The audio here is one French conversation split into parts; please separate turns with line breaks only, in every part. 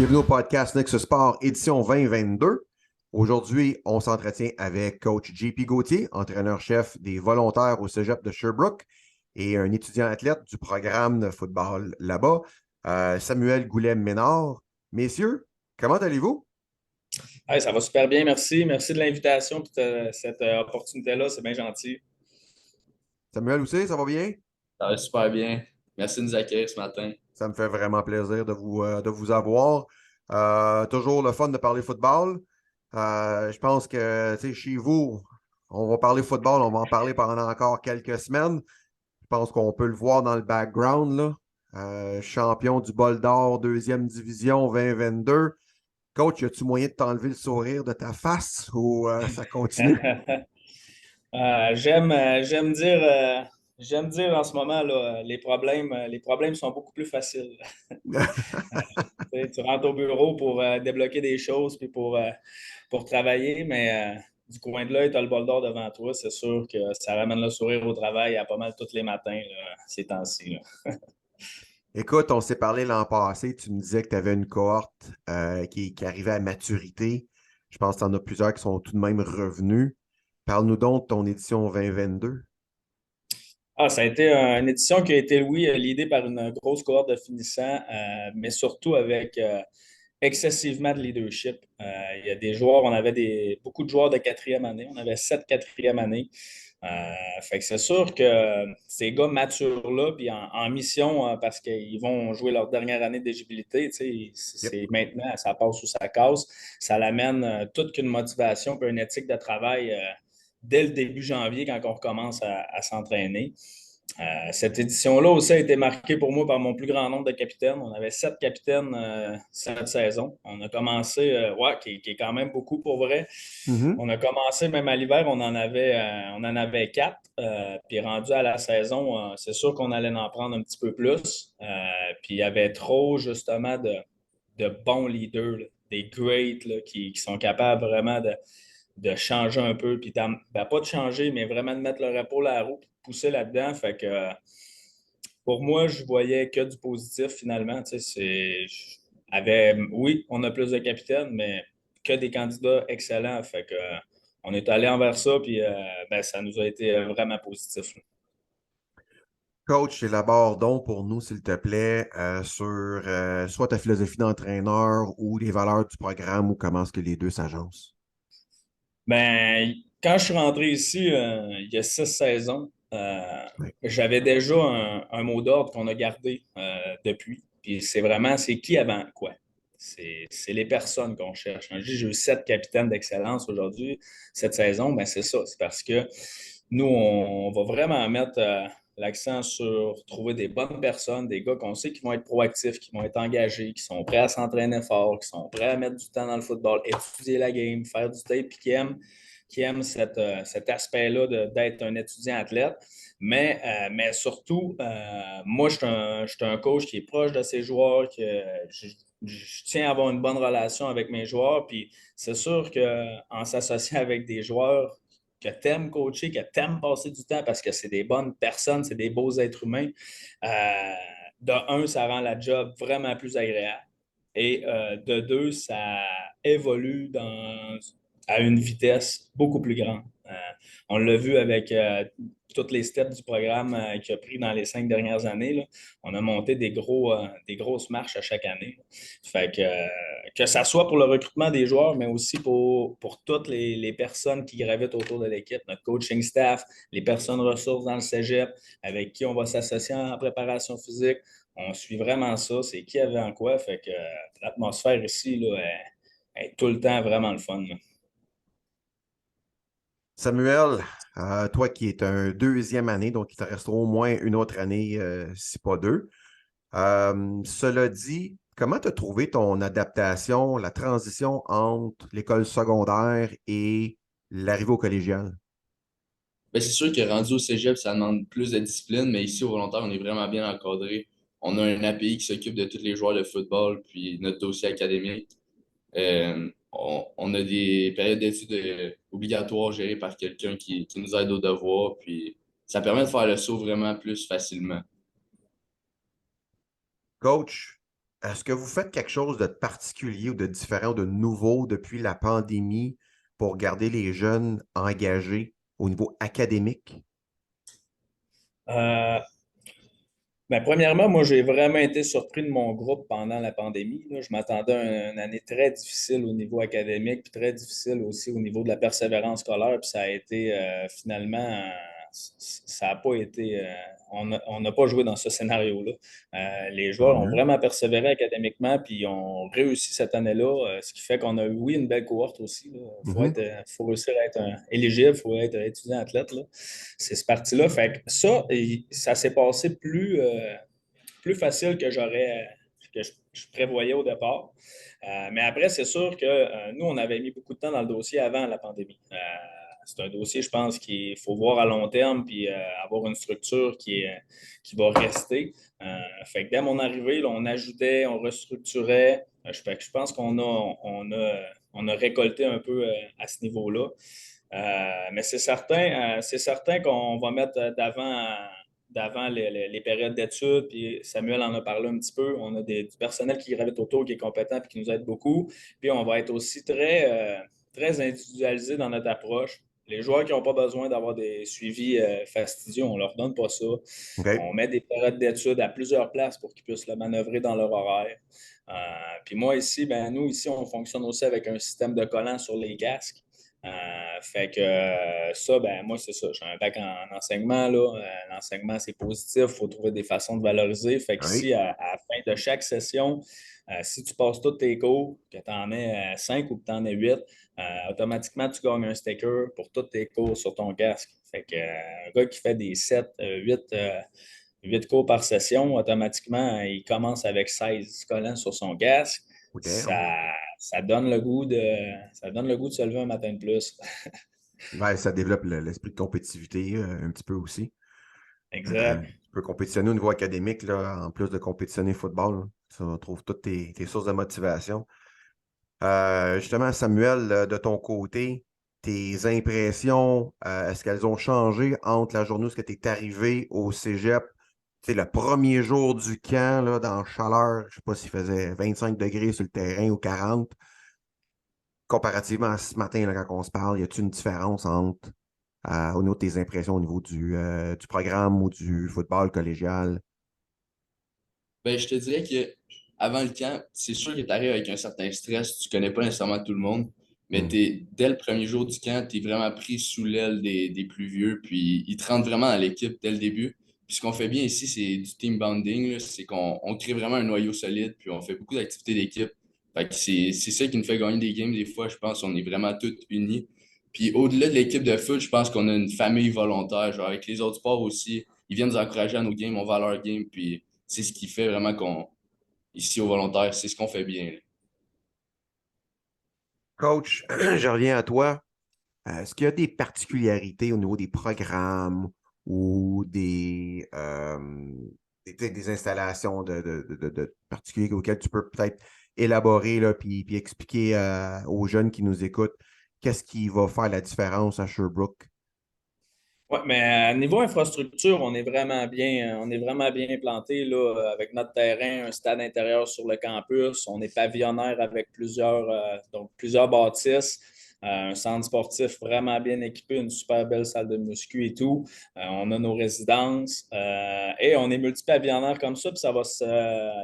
Bienvenue au podcast Nexus Sport, édition 2022. Aujourd'hui, on s'entretient avec coach JP Gauthier, entraîneur-chef des volontaires au Cégep de Sherbrooke et un étudiant athlète du programme de football là-bas, Samuel Goulet-Ménard. Messieurs, comment allez-vous?
Hey, ça va super bien, merci. Merci de l'invitation et cette opportunité-là, c'est bien gentil.
Samuel aussi, ça va bien?
Ça va super bien. Merci de nous accueillir ce matin.
Ça me fait vraiment plaisir de vous avoir. Toujours le fun de parler football. Je pense que chez vous, on va parler football, on va en parler pendant encore quelques semaines. Je pense qu'on peut le voir dans le background, là. Champion du bol d'or, deuxième division 2022. Coach, as-tu moyen de t'enlever le sourire de ta face ou ça continue?
J'aime dire en ce moment, là, les problèmes sont beaucoup plus faciles. Tu sais, tu rentres au bureau pour débloquer des choses puis pour travailler, mais du coin de l'œil, tu as le bol d'or devant toi. C'est sûr que ça ramène le sourire au travail à pas mal tous les matins, là, ces temps-ci, là.
Écoute, on s'est parlé l'an passé. Tu me disais que tu avais une cohorte qui arrivait à maturité. Je pense que tu en as plusieurs qui sont tout de même revenus. Parle-nous donc de ton édition 2022.
Ah, ça a été une édition qui a été, oui, l'idée par une grosse cohorte de finissants, mais surtout avec excessivement de leadership. Il y a des joueurs, on avait beaucoup de joueurs de quatrième année. On avait 7 quatrième années. Fait que c'est sûr que ces gars matures-là, puis en mission, parce qu'ils vont jouer leur dernière année d'éligibilité, tu sais,
Yep.
c'est maintenant, ça passe ou ça casse. Ça l'amène toute qu'une motivation puis une éthique de travail dès le début janvier quand on recommence à s'entraîner. Cette édition-là aussi a été marquée pour moi par mon plus grand nombre de capitaines. On avait 7 capitaines cette saison. On a commencé, qui est quand même beaucoup pour vrai.
Mhm.
On a commencé même à l'hiver, on en avait 4. Puis rendu à la saison, c'est sûr qu'on allait en prendre un petit peu plus. Puis il y avait trop justement de bons leaders, là, des greats là, qui sont capables vraiment de changer un peu, puis pas de changer, mais vraiment de mettre leur épaule à la roue, puis de pousser là-dedans. Fait que pour moi, je voyais que du positif finalement. Tu sais, oui, on a plus de capitaines, mais que des candidats excellents. Fait que on est allé envers ça, puis ça nous a été vraiment positif, là.
Coach, élabore donc pour nous, s'il te plaît, sur soit ta philosophie d'entraîneur ou les valeurs du programme ou comment est-ce que les deux s'agencent.
Ben, quand je suis rentré ici, il y a 6 saisons,
Oui.
j'avais déjà un mot d'ordre qu'on a gardé depuis. Puis c'est vraiment, c'est qui avant quoi? C'est les personnes qu'on cherche. Je dis, j'ai eu 7 capitaines d'excellence aujourd'hui, cette saison, ben c'est ça. C'est parce que nous, on va vraiment mettre l'accent sur trouver des bonnes personnes, des gars qu'on sait qui vont être proactifs, qui vont être engagés, qui sont prêts à s'entraîner fort, qui sont prêts à mettre du temps dans le football, étudier la game, faire du tape, puis qui aiment cet aspect-là d'être un étudiant athlète. Mais surtout, moi, je suis un coach qui est proche de ses joueurs, que je tiens à avoir une bonne relation avec mes joueurs. Puis c'est sûr qu'en s'associant avec des joueurs que tu aimes coacher, que tu aimes passer du temps parce que c'est des bonnes personnes, c'est des beaux êtres humains, euh, de un, ça rend la job vraiment plus agréable. Et de deux, ça évolue à une vitesse beaucoup plus grande. On l'a vu avec toutes les steps du programme qu'il a pris dans les 5 dernières années, là. On a monté des grosses marches à chaque année. Fait que ça soit pour le recrutement des joueurs, mais aussi pour toutes les personnes qui gravitent autour de l'équipe, notre coaching staff, les personnes ressources dans le cégep, avec qui on va s'associer en préparation physique. On suit vraiment ça, c'est qui avait en quoi. Fait que l'atmosphère ici là, est tout le temps vraiment le fun, là.
Samuel, toi qui es un deuxième année, donc il te restera au moins une autre année, si pas deux. Cela dit, comment tu as trouvé ton adaptation, la transition entre l'école secondaire et l'arrivée au collégial?
Ben, c'est sûr que rendu au cégep, ça demande plus de discipline, mais ici, au volontaire, on est vraiment bien encadré. On a un API qui s'occupe de tous les joueurs de football, puis notre dossier académique. On a des périodes d'études obligatoires gérées par quelqu'un qui nous aide aux devoirs, puis ça permet de faire le saut vraiment plus facilement.
Coach, est-ce que vous faites quelque chose de particulier ou de différent ou de nouveau depuis la pandémie pour garder les jeunes engagés au niveau académique?
Euh, Ben, premièrement, moi, j'ai vraiment été surpris de mon groupe pendant la pandémie, là. Je m'attendais à une année très difficile au niveau académique, puis très difficile aussi au niveau de la persévérance scolaire. Puis ça a été finalement, ça n'a pas été, on n'a pas joué dans ce scénario-là. Les
Tant
joueurs ont
mieux.
vraiment persévéré académiquement, puis ils ont réussi cette année-là, ce qui fait qu'on a eu, oui, une belle cohorte aussi. Il faut
Mhm.
faut réussir à être éligible, il faut être étudiant athlète, là. C'est ce parti-là. Fait que ça, ça s'est passé plus facile que je prévoyais au départ. Mais après, c'est sûr que nous, on avait mis beaucoup de temps dans le dossier avant la pandémie. C'est un dossier, je pense, qu'il faut voir à long terme puis avoir une structure qui va rester. Fait que dès mon arrivée, là, on ajoutait, on restructurait. Fait que je pense on a récolté un peu à ce niveau-là. Mais c'est certain qu'on va mettre d'avant les périodes d'études. Puis Samuel en a parlé un petit peu. On a du personnel qui gravite autour, qui est compétent et qui nous aide beaucoup. Puis on va être aussi très individualisé dans notre approche. Les joueurs qui n'ont pas besoin d'avoir des suivis fastidieux, on ne leur donne pas ça.
OK.
On met des périodes d'études à plusieurs places pour qu'ils puissent le manœuvrer dans leur horaire. Euh, Puis moi ici, nous ici, on fonctionne aussi avec un système de collants sur les casques. Fait que ça, moi, c'est ça. J'ai un bac en enseignement, là. L'enseignement, c'est positif. Il faut trouver des façons de valoriser. Fait que
Oui.
si à la fin de chaque session, si tu passes tous tes cours, que tu en aies 5 ou que tu en aies 8, automatiquement, tu gagnes un sticker pour tous tes cours sur ton casque. Fait que un gars qui fait des 7, 8 cours par session, automatiquement, il commence avec 16 collants sur son casque.
Oh, damn.
Ça donne le goût ça donne le goût de se lever un matin de plus.
Ouais, ça développe l'esprit de compétitivité un petit peu aussi.
Exact.
Tu peux compétitionner au niveau académique, là, en plus de compétitionner football. Là. Tu trouves toutes tes sources de motivation. Justement, Samuel, de ton côté, tes impressions, est-ce qu'elles ont changé entre la journée où tu es arrivé au cégep, tu sais, le premier jour du camp, là, dans la chaleur, je ne sais pas s'il faisait 25 degrés sur le terrain ou 40, comparativement à ce matin, là, quand on se parle, y a-t-il une différence entre, au niveau de tes impressions, au niveau du programme ou du football collégial?
Ben, je te dirais que avant le camp, c'est sûr que tu arrives avec un certain stress, tu connais pas nécessairement tout le monde, mais
Hmm.
dès le premier jour du camp, tu es vraiment pris sous l'aile des plus vieux, puis ils te rentrent vraiment dans l'équipe dès le début. Puis ce qu'on fait bien ici, c'est du team bonding, là, c'est qu'on crée vraiment un noyau solide, puis on fait beaucoup d'activités d'équipe. Fait que c'est ça qui nous fait gagner des games des fois, je pense, on est vraiment tous unis. Puis au-delà de l'équipe de foot, je pense qu'on a une famille volontaire, genre avec les autres sports aussi, ils viennent nous encourager à nos games, on va à leurs games, puis c'est ce qui fait vraiment qu'on, ici au volontaire, c'est ce qu'on fait bien, là.
Coach, je reviens à toi. Est-ce qu'il y a des particularités au niveau des programmes ou des installations de particuliers auxquelles tu peux peut-être élaborer là, puis expliquer aux jeunes qui nous écoutent qu'est-ce qui va faire la différence à Sherbrooke?
Oui, mais niveau infrastructure, on est vraiment bien implanté là, avec notre terrain, un stade intérieur sur le campus. On est pavillonnaire avec plusieurs bâtisses, un centre sportif vraiment bien équipé, une super belle salle de muscu et tout. On a nos résidences et on est multipavillonnaire comme ça, puis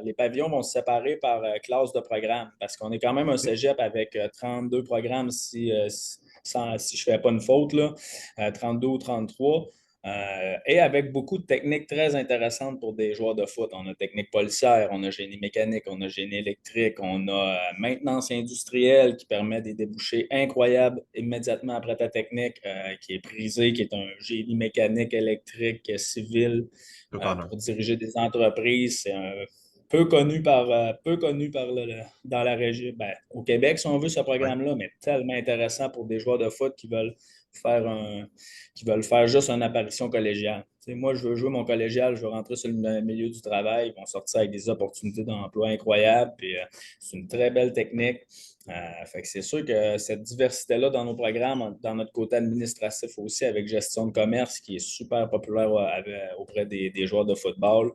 les pavillons vont se séparer par classe de programme parce qu'on est quand même un
OK.
cégep avec 32 programmes si je ne fais pas une faute, là, 32 ou 33. Et avec beaucoup de techniques très intéressantes pour des joueurs de foot. On a technique policière, on a génie mécanique, on a génie électrique, on a maintenance industrielle qui permet des débouchés incroyables immédiatement après ta technique, qui est prisée, qui est un génie mécanique, électrique, civil,
Tout en un.
pour diriger des entreprises. C'est un peu connu dans la région, au Québec, si on veut, ce
Ouais.
programme-là, mais tellement intéressant pour des joueurs de foot qui veulent faire juste une apparition collégiale. Moi, je veux jouer mon collégial, je veux rentrer sur le milieu du travail. Ils vont sortir avec des opportunités d'emploi incroyables. Puis, c'est une très belle technique. Fait que c'est sûr que cette diversité-là dans nos programmes, dans notre côté administratif aussi, avec gestion de commerce, qui est super populaire auprès des joueurs de football.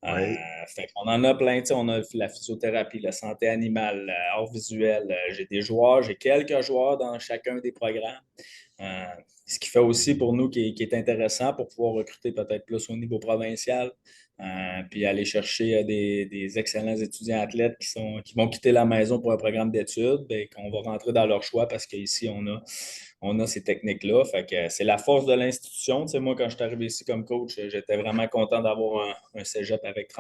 Oui.
Fait qu'on en a plein. On a la physiothérapie, la santé animale, l'art visuel. J'ai quelques joueurs dans chacun des programmes. Euh, Ce qui fait aussi pour nous qui est intéressant pour pouvoir recruter peut-être plus au niveau provincial, puis aller chercher des excellents étudiants athlètes qui vont quitter la maison pour un programme d'études, bien, qu'on va rentrer dans leur choix parce qu'ici, on a ces techniques-là. Fait que c'est la force de l'institution. Tu sais, moi, quand je suis arrivé ici comme coach, j'étais vraiment content d'avoir un cégep avec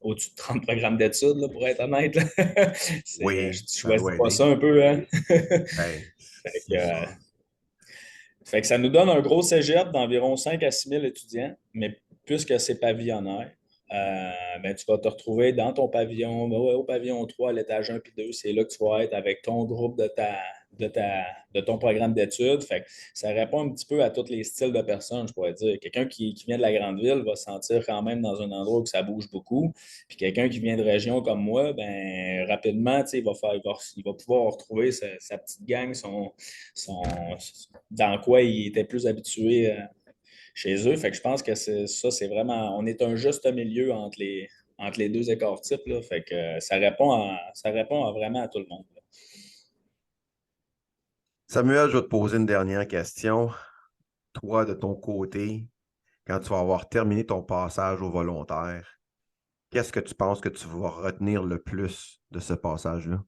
au-dessus de 30 programmes d'études, là, pour être honnête. Là. Je
Oui,
ne
ça
choisis
doit
pas
aider.
ça un peu, hein?
Ben,
Fait que,
c'est ça.
fait que ça nous donne un gros cégep d'environ 5 à 6 000 étudiants, mais puisque c'est pavillonnaire, ben, tu vas te retrouver dans ton pavillon, ben ouais, au pavillon 3, à l'étage 1 puis 2. C'est là que tu vas être avec ton groupe de, ta, de ton programme d'études. Fait que ça répond un petit peu à tous les styles de personnes, je pourrais dire. Quelqu'un qui vient de la grande ville va se sentir quand même dans un endroit où ça bouge beaucoup. Puis quelqu'un qui vient de région comme moi, ben, rapidement, il va pouvoir retrouver sa petite gang, son, dans quoi il était plus habitué chez eux. Fait que je pense que c'est vraiment, on est un juste milieu entre les deux écarts types, là. Fait que ça répond vraiment à tout le monde, là.
Samuel, je vais te poser une dernière question. Toi, de ton côté, quand tu vas avoir terminé ton passage au volontaire, qu'est-ce que tu penses que tu vas retenir le plus de ce passage-là?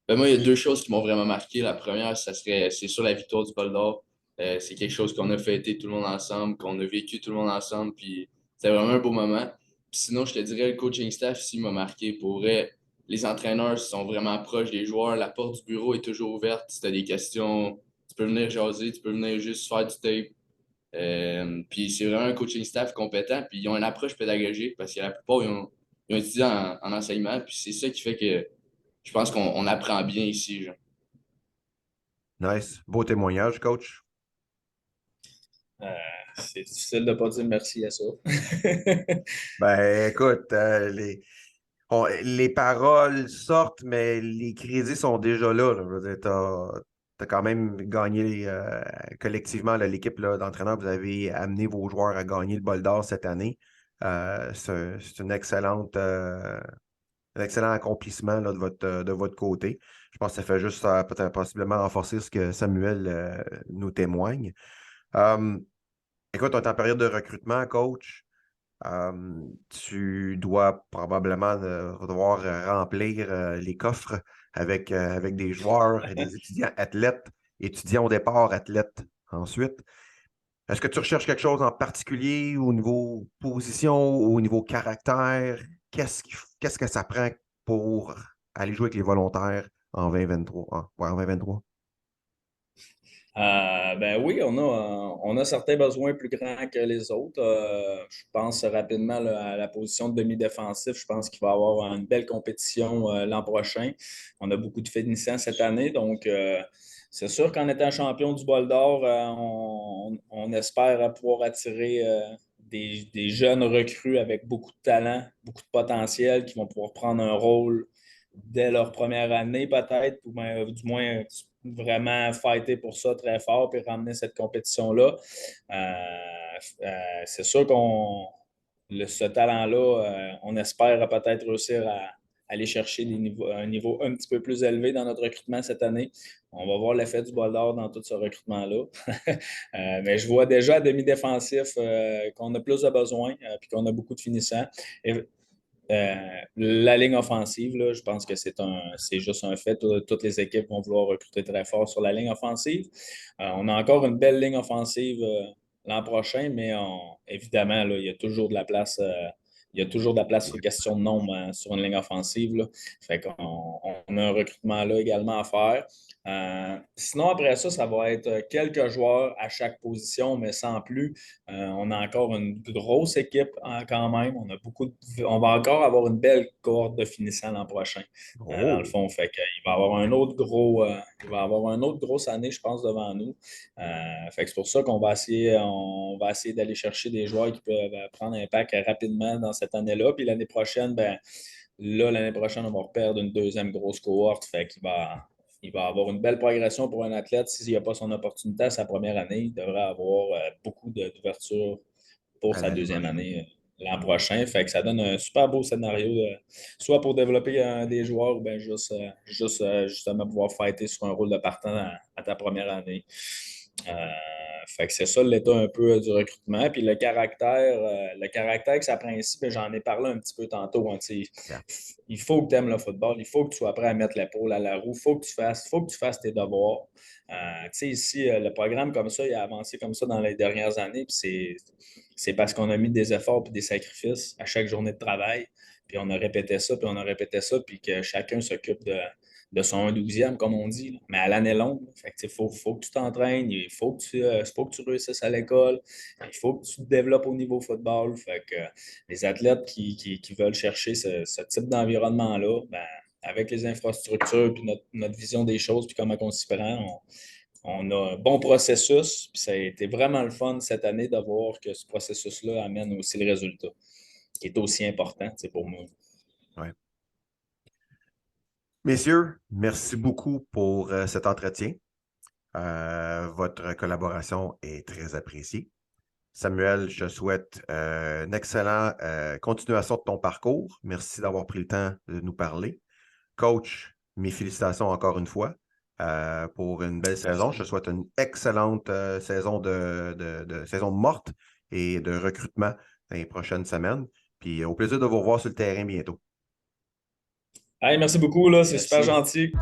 Ben, moi, il y a deux choses qui m'ont vraiment marqué. La première, c'est sur la victoire du Bol d'Or. C'est quelque chose qu'on a fêté tout le monde ensemble, qu'on a vécu tout le monde ensemble, puis c'était vraiment un beau moment. Puis sinon, je te dirais, le coaching staff ici m'a marqué. Pour vrai, les entraîneurs sont vraiment proches des joueurs. La porte du bureau est toujours ouverte. Si tu as des questions, tu peux venir jaser, tu peux venir juste faire du tape. Puis c'est vraiment un coaching staff compétent, puis ils ont une approche pédagogique parce que la plupart, ils ont étudié en enseignement, puis c'est ça qui fait que je pense qu'on apprend bien ici, genre.
Nice. Beau témoignage, coach.
Euh, c'est difficile de ne pas dire merci à ça.
Ben, écoute, les paroles sortent, mais les crédits sont déjà là. Je veux dire, t'as quand même gagné collectivement là, l'équipe là, d'entraîneurs. Vous avez amené vos joueurs à gagner le bol d'or cette année. C'est une un excellent accomplissement là, de votre côté. Je pense que ça fait juste peut-être possiblement renforcer ce que Samuel nous témoigne. Euh, Écoute, on est en période de recrutement, coach. Tu dois probablement devoir remplir les coffres avec des joueurs et des étudiants athlètes, étudiants au départ, athlètes ensuite. Est-ce que tu recherches quelque chose en particulier au niveau position, au niveau caractère? Qu'est-ce que ça prend pour aller jouer avec les volontaires en 2023? Ouais, en 2023.
Ben oui, on a certains besoins plus grands que les autres. Je pense rapidement là, à la position de demi-défensif. Je pense qu'il va y avoir une belle compétition l'an prochain. On a beaucoup de finissants cette année, donc c'est sûr qu'en étant champion du Bol d'Or, on espère pouvoir attirer des jeunes recrues avec beaucoup de talent, beaucoup de potentiel, qui vont pouvoir prendre un rôle dès leur première année peut-être, ou bien, du moins vraiment fighter pour ça très fort puis ramener cette compétition-là. C'est sûr ce talent-là, on espère peut-être réussir à aller chercher un niveau un petit peu plus élevé dans notre recrutement cette année. On va voir l'effet du bol d'or dans tout ce recrutement-là. Mais je vois déjà à demi-défensif qu'on a plus de besoins puis qu'on a beaucoup de finissants. Et, la ligne offensive, là, je pense que c'est juste un fait. Toutes les équipes vont vouloir recruter très fort sur la ligne offensive. On a encore une belle ligne offensive l'an prochain, mais évidemment, là, il y a toujours de la place. Il y a toujours de la place sur question de nombre sur une ligne offensive, là. Fait qu'on on a un recrutement là également à faire. Sinon, après ça, ça va être quelques joueurs à chaque position, mais sans plus. On a encore une grosse équipe quand même. On va encore avoir une belle cohorte de finissants l'an prochain. Dans le fond, fait qu'il va y avoir il va y avoir une autre grosse année, je pense, devant nous. Fait que c'est pour ça on va essayer d'aller chercher des joueurs qui peuvent prendre un impact rapidement dans cette année-là. Puis l'année prochaine, on va perdre une deuxième grosse cohorte. Fait il va avoir une belle progression pour un athlète. S'il n'a pas son opportunité à sa première année, il devrait avoir beaucoup d'ouverture pour sa deuxième année l'an prochain. Fait que ça donne un super beau scénario, soit pour développer des joueurs ou bien justement pouvoir fighter sur un rôle de partant à ta première année. Fait que c'est ça l'état un peu du recrutement. Puis le caractère que ça principe, j'en ai parlé un petit peu tantôt. Hein, il faut que tu aimes le football, il faut que tu sois prêt à mettre l'épaule à la roue, il faut que tu fasses tes devoirs. Ici, le programme comme ça, il a avancé comme ça dans les dernières années. Puis c'est parce qu'on a mis des efforts et des sacrifices à chaque journée de travail. Puis on a répété ça, puis que chacun s'occupe de son 12e, comme on dit. Là. Mais à l'année longue, il faut que tu t'entraînes, il faut que tu réussisses à l'école, il faut que tu te développes au niveau football. Fait que les athlètes qui veulent chercher ce type d'environnement-là, avec les infrastructures, puis notre vision des choses, puis comment on s'y prend, on a un bon processus. Puis ça a été vraiment le fun cette année de voir que ce processus-là amène aussi le résultat, qui est aussi important pour moi.
Ouais. Messieurs, merci beaucoup pour cet entretien. Votre collaboration est très appréciée. Samuel, je souhaite une excellente continuation de ton parcours. Merci d'avoir pris le temps de nous parler. Coach, mes félicitations encore une fois pour une belle saison. Je te souhaite une excellente saison saison morte et de recrutement dans les prochaines semaines. Puis au plaisir de vous revoir sur le terrain bientôt.
Hey, merci beaucoup, là, c'est super gentil.